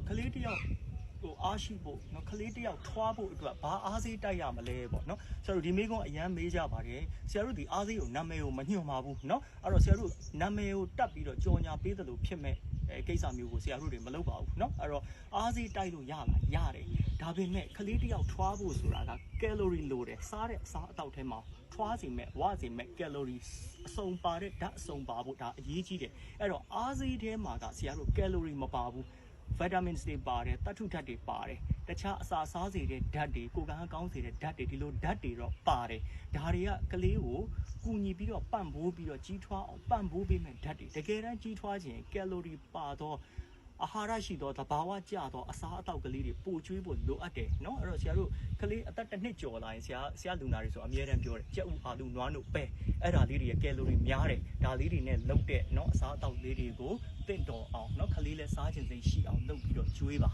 ကလေးတယောက်ဟိုအားရှိဖို့နော်ကလေးတယောက်ထွားဖို့အတွက်ဘာအားစေးတိုက်ရမလဲပေါ့နော်ဆရာတို့ဒီမိကုန်းအရန်မေးကြပါတယ်ဆရာတို့ဒီအားစေးကိုနာမည်ကိုမညွှန်ပါဘူးနော်အဲ့တော့ဆရာတို့နာမည်ကိုတက်ပြီးတော့ကြော်ညာပေးတယ်လို့ဖြစ်မဲ့ကိစ္စမျိုးကိုဆရာတို့တွေမလုပ်ပါဘူးเนาะအဲ့တော့အားစေးတိုက်လို့ရလားရတယ်ဒါပေမဲ့ကလေးတယောက်ထွားဖို့ဆိုတာကကယ်လိုရီလိုတယ်စားတဲ့အစားအသောက်ထဲမှာထွားစီမဲ့ဝစီမဲ့ကယ်လိုရီအစုံပါတဲ့ဓာတ်အစုံပါဖို့ဒါအရေးကြီးတယ်အဲ့တော့အားစေးထဲမှာကဆရာတို့ကယ်လိုရီမပါဘူးvitamins တွေပါတယ်တထုဓာတ်တွေပါတယ်တခြားအစာစားစေတဲ့ဓာတ်တွေကိုကန်းကောင်းစေတဲ့ဓာတ်တွေဒီလိုဓာတ်တွေတော့ပါတယ်ဒါတွေကကလေးကိုကူညီပြီးတော့ပံ့ပိုးပြီးတော့ကြီးထွားအောင်ပံ့ပိုးပေးမဲ့ဓာတ်တွေတကယ်တမ်းကြီးထွားခြင်းကယ်လိုရီပါတော့အာဟာရရှိတော့သဘာဝကျတော့အစားအသောက်ကလေးတွေပိုကျွေးဖို့လိုအပ်တယ်เนาะအဲ့တော့ဆရာတို့ကလေးအသက်တစ်နှစ်ကျော်လာရင်ဆရာလူနာတွေဆိုအများတန်းပြောတယ်ကြက်ဥအာလူနွားတို့ပဲအဲ့ဒါလေးတွေကကယ်လိုရီများတယ်ဒါလေးတွေနဲ့လုပ်တဲ့เนาะအစားအသောက်လေးတွေကိုတင့်တော်အောင်เนาะကလေးလည်းစားခြင်းစိတ်ရှိအောင်လုပ်ပြီးတော့ကျွေးပါ